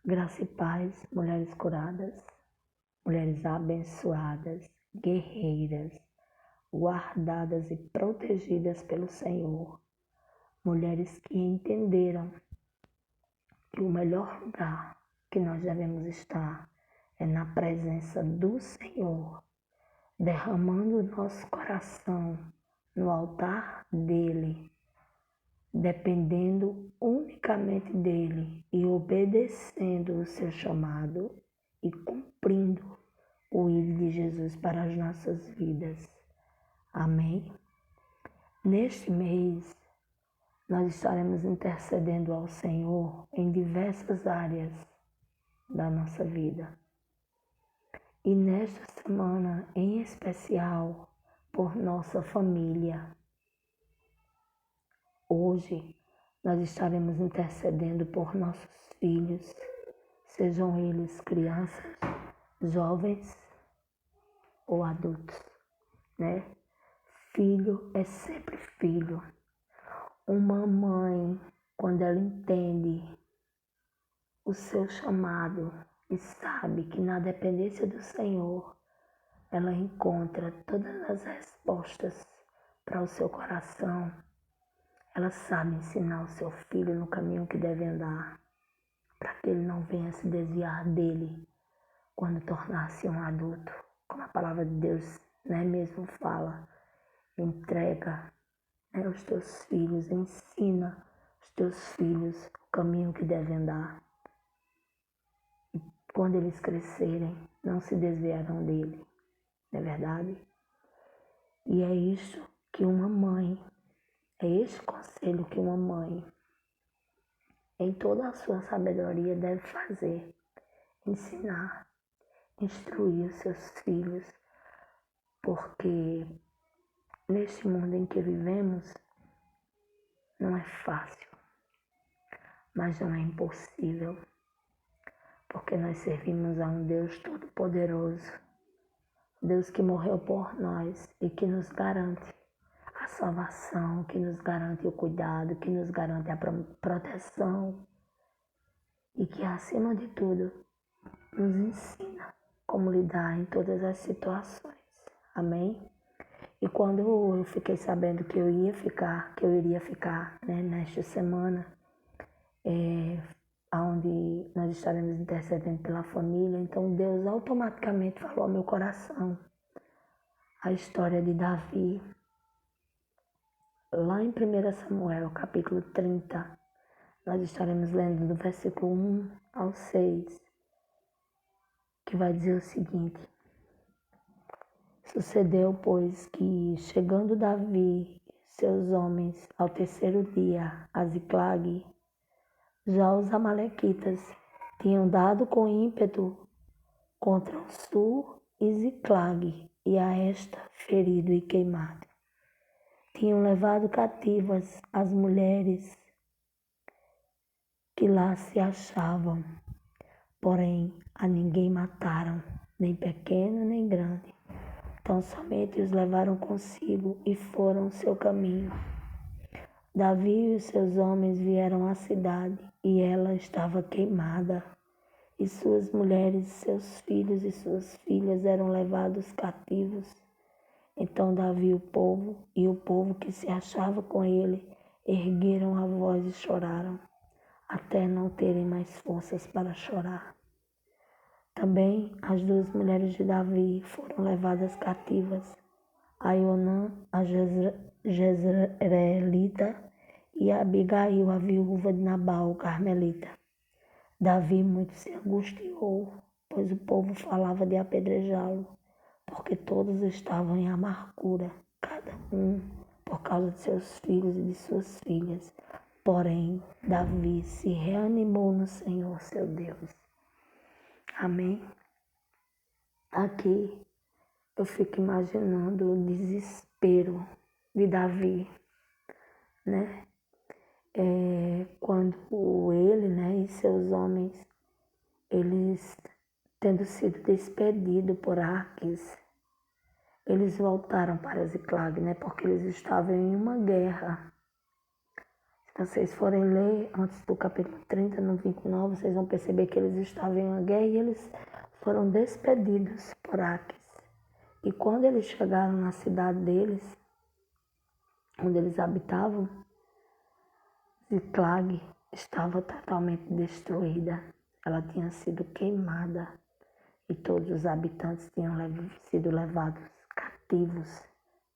Graça e paz, mulheres curadas, mulheres abençoadas, guerreiras, guardadas e protegidas pelo Senhor. Mulheres que entenderam que o melhor lugar que nós devemos estar é na presença do Senhor, derramando o nosso coração no altar dele, dependendo unicamente dele e obedecendo o seu chamado e cumprindo o ir de Jesus para as nossas vidas. Amém? Neste mês, nós estaremos intercedendo ao Senhor em diversas áreas da nossa vida. E nesta semana, em especial, por nossa família. Hoje, nós estaremos intercedendo por nossos filhos, sejam eles crianças, jovens ou adultos, né? Filho é sempre filho. Uma mãe, quando ela entende o seu chamado e sabe que na dependência do Senhor, ela encontra todas as respostas para o seu coração. Ela sabe ensinar o seu filho no caminho que deve andar, para que ele não venha se desviar dele quando tornar-se um adulto. Como a palavra de Deus, né, mesmo fala, entrega, né, os teus filhos, ensina os teus filhos o caminho que devem andar. E quando eles crescerem, não se desviarão dele, não é verdade? E é isso que uma mãe, é esse conselho que uma mãe, em toda a sua sabedoria, deve fazer: ensinar, instruir os seus filhos, porque neste mundo em que vivemos não é fácil, mas não é impossível, porque nós servimos a um Deus Todo-Poderoso, Deus que morreu por nós e que nos garante a salvação, que nos garante o cuidado, que nos garante a proteção e que, acima de tudo, nos ensina como lidar em todas as situações. Amém? E quando eu fiquei sabendo que eu iria ficar, né, nesta semana, onde nós estaremos intercedendo pela família, então Deus automaticamente falou ao meu coração a história de Davi. Lá em 1 Samuel, capítulo 30, nós estaremos lendo do versículo 1 ao 6, que vai dizer o seguinte: Sucedeu, pois, que, chegando Davi e seus homens ao terceiro dia a Ziclague, já os amalequitas tinham dado com ímpeto contra o sul e Ziclague, e a esta ferido e queimado. Tinham levado cativas as mulheres que lá se achavam, porém a ninguém mataram, nem pequeno nem grande. Então somente os levaram consigo e foram seu caminho. Davi e os seus homens vieram à cidade, e ela estava queimada, e suas mulheres, seus filhos e suas filhas eram levados cativos. Então Davi e o povo que se achava com ele ergueram a voz e choraram, até não terem mais forças para chorar. Também as duas mulheres de Davi foram levadas cativas, Aionã, a Jezreelita, e a Abigail, a viúva de Nabal, o Carmelita. Davi muito se angustiou, pois o povo falava de apedrejá-lo, porque todos estavam em amargura, cada um por causa de seus filhos e de suas filhas. Porém, Davi se reanimou no Senhor, seu Deus. Amém? Aqui eu fico imaginando o desespero de Davi, né? Quando ele, né, e seus homens, eles tendo sido despedidos por Arques, eles voltaram para Ziclague, né? Porque eles estavam em uma guerra. Então, vocês forem ler antes do capítulo 30, no 29, vocês vão perceber que eles estavam em uma guerra e eles foram despedidos por Aques. E quando eles chegaram na cidade deles, onde eles habitavam, Ziklag estava totalmente destruída. Ela tinha sido queimada e todos os habitantes tinham sido levados cativos,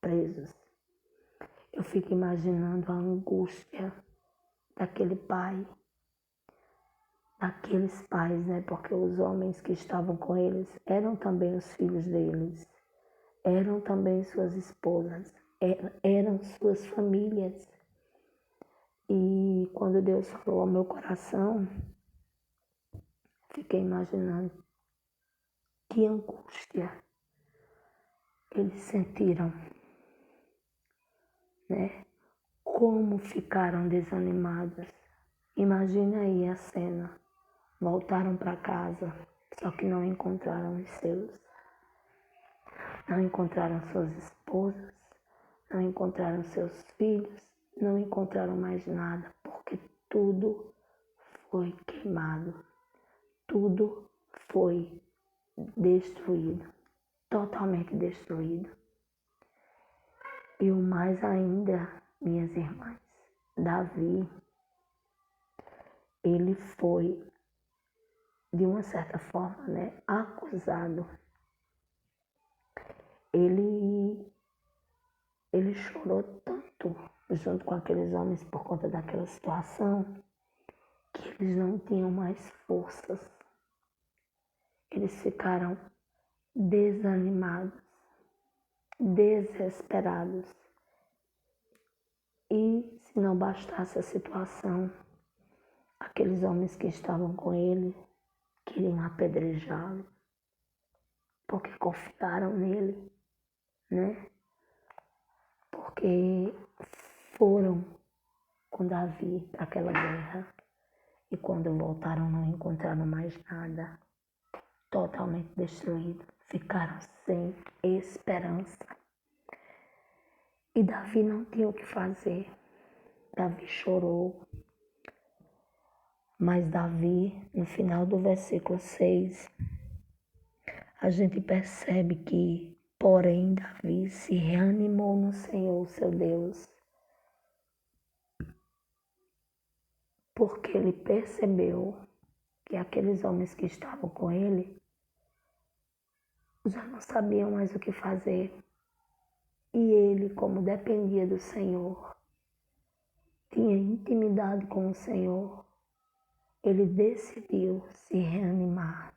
presos. Eu fico imaginando a angústia daquele pai, daqueles pais, né? Porque os homens que estavam com eles eram também os filhos deles, eram também suas esposas, eram suas famílias. E quando Deus falou ao meu coração, fiquei imaginando que angústia eles sentiram, né? Como ficaram desanimados. Imagina aí a cena. Voltaram para casa, só que não encontraram os seus. Não encontraram suas esposas, não encontraram seus filhos, não encontraram mais nada, porque tudo foi queimado, tudo foi destruído, totalmente destruído. E o mais ainda, minhas irmãs, Davi, ele foi, de uma certa forma, né, acusado. Ele chorou tanto junto com aqueles homens por conta daquela situação que eles não tinham mais forças. Eles ficaram desanimados, desesperados. E se não bastasse a situação, aqueles homens que estavam com ele queriam apedrejá-lo, porque confiaram nele, né? Porque foram com Davi para aquela guerra e quando voltaram não encontraram mais nada, totalmente destruído, ficaram sem esperança. E Davi não tinha o que fazer. Davi chorou. Mas Davi, no final do versículo 6, a gente percebe que, porém, Davi se reanimou no Senhor, seu Deus, porque ele percebeu que aqueles homens que estavam com ele já não sabiam mais o que fazer. E ele, como dependia do Senhor, tinha intimidade com o Senhor, ele decidiu se reanimar.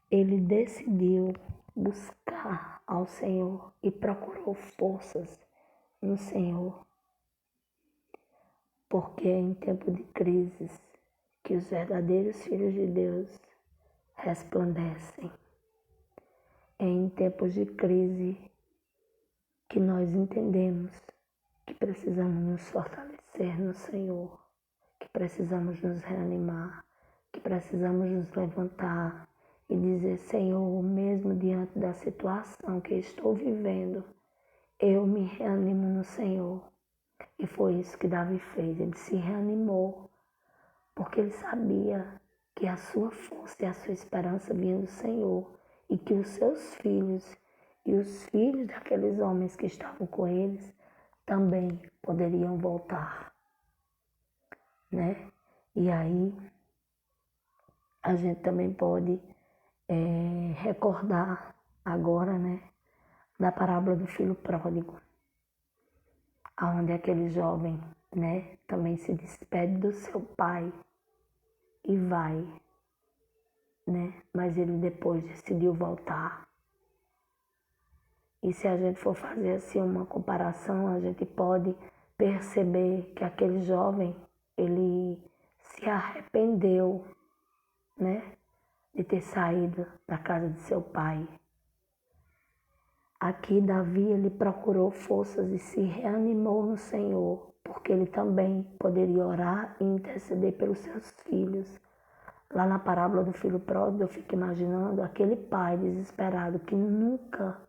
Ele decidiu buscar ao Senhor e procurou forças no Senhor. Porque é em tempo de crises que os verdadeiros filhos de Deus resplandecem. É em tempos de crise que nós entendemos que precisamos nos fortalecer no Senhor, que precisamos nos reanimar, que precisamos nos levantar e dizer: Senhor, mesmo diante da situação que estou vivendo, eu me reanimo no Senhor. E foi isso que Davi fez, ele se reanimou, porque ele sabia que a sua força e a sua esperança vinham do Senhor e que os seus filhos e os filhos daqueles homens que estavam com eles também poderiam voltar, né? E aí a gente também pode recordar agora, né, da parábola do filho pródigo, onde aquele jovem, né, também se despede do seu pai e vai, né, mas ele depois decidiu voltar. E se a gente for fazer assim uma comparação, a gente pode perceber que aquele jovem, ele se arrependeu, né, de ter saído da casa de seu pai. Aqui Davi, ele procurou forças e se reanimou no Senhor, porque ele também poderia orar e interceder pelos seus filhos. Lá na parábola do filho pródigo, eu fico imaginando aquele pai desesperado que nunca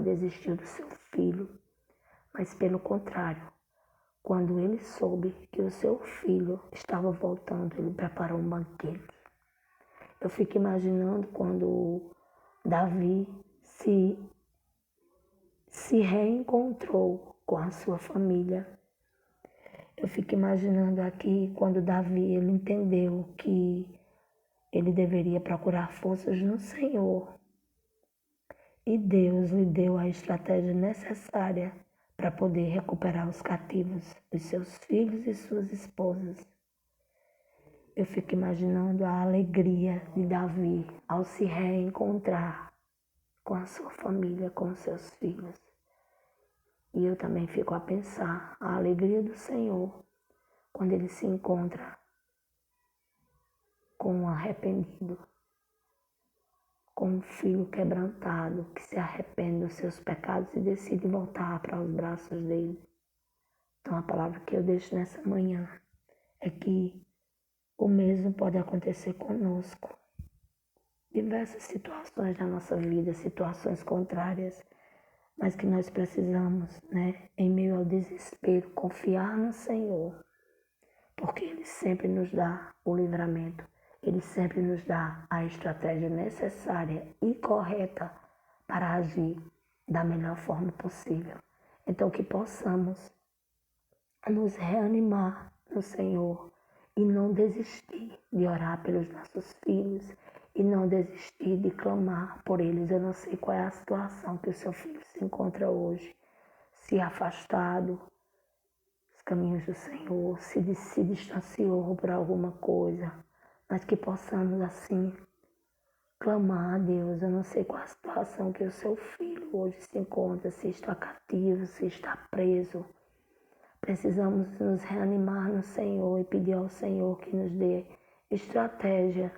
desistiu do seu filho, mas pelo contrário, quando ele soube que o seu filho estava voltando, ele preparou um banquete. Eu fico imaginando quando Davi se reencontrou com a sua família. Eu fico imaginando aqui quando Davi ele entendeu que ele deveria procurar forças no Senhor. E Deus lhe deu a estratégia necessária para poder recuperar os cativos, os seus filhos e suas esposas. Eu fico imaginando a alegria de Davi ao se reencontrar com a sua família, com os seus filhos. E eu também fico a pensar a alegria do Senhor quando ele se encontra com um arrependido, com um filho quebrantado que se arrepende dos seus pecados e decide voltar para os braços dele. Então a palavra que eu deixo nessa manhã é que o mesmo pode acontecer conosco. Diversas situações da nossa vida, situações contrárias, mas que nós precisamos, em meio ao desespero, confiar no Senhor, porque Ele sempre nos dá o livramento, Ele sempre nos dá a estratégia necessária e correta para agir da melhor forma possível. Então que possamos nos reanimar no Senhor e não desistir de orar pelos nossos filhos e não desistir de clamar por eles. Eu não sei qual é a situação que o seu filho se encontra hoje, se afastado dos caminhos do Senhor, se distanciou por alguma coisa, mas que possamos assim clamar a Deus. Eu não sei qual a situação que o seu filho hoje se encontra, se está cativo, se está preso. Precisamos nos reanimar no Senhor e pedir ao Senhor que nos dê estratégia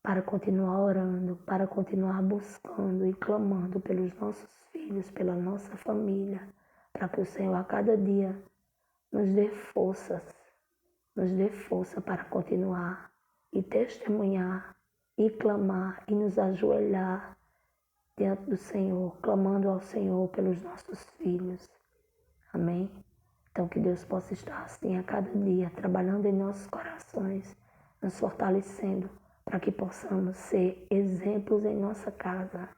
para continuar orando, para continuar buscando e clamando pelos nossos filhos, pela nossa família, para que o Senhor a cada dia nos dê força para continuar e testemunhar e clamar e nos ajoelhar diante do Senhor, clamando ao Senhor pelos nossos filhos. Amém? Então que Deus possa estar assim a cada dia, trabalhando em nossos corações, nos fortalecendo, para que possamos ser exemplos em nossa casa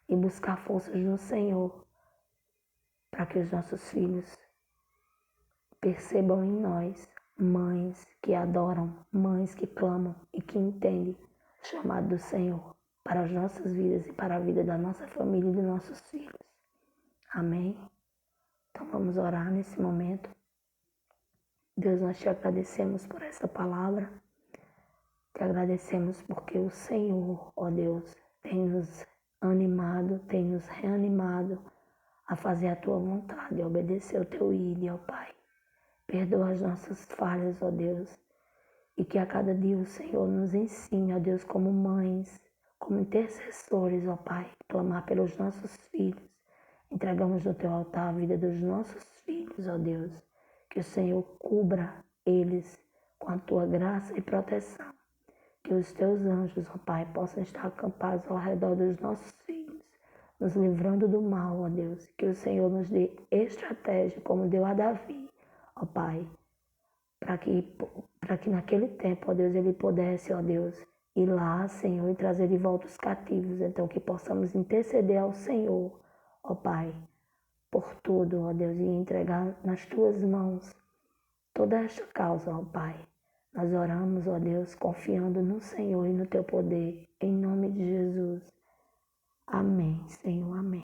e buscar forças no Senhor, para que os nossos filhos percebam em nós mães que adoram, mães que clamam e que entendem o chamado do Senhor para as nossas vidas e para a vida da nossa família e dos nossos filhos. Amém? Então vamos orar nesse momento. Deus, nós te agradecemos por essa palavra. Te agradecemos porque o Senhor, ó Deus, tem nos animado, tem nos reanimado a fazer a tua vontade, a obedecer o teu ídolo, ó Pai. Perdoa as nossas falhas, ó Deus, e que a cada dia o Senhor nos ensine, ó Deus, como mães, como intercessores, ó Pai, clamar pelos nossos filhos. Entregamos no teu altar a vida dos nossos filhos, ó Deus, que o Senhor cubra eles com a tua graça e proteção. Que os teus anjos, ó Pai, possam estar acampados ao redor dos nossos filhos, nos livrando do mal, ó Deus. Que o Senhor nos dê estratégia, como deu a Davi, ó Pai, para que naquele tempo, ó Deus, ele pudesse, ó Deus, ir lá, Senhor, e trazer de volta os cativos. Então, que possamos interceder ao Senhor, ó Pai, por tudo, ó Deus, e entregar nas tuas mãos toda esta causa, ó Pai. Nós oramos, ó Deus, confiando no Senhor e no teu poder, em nome de Jesus. Amém, Senhor, amém.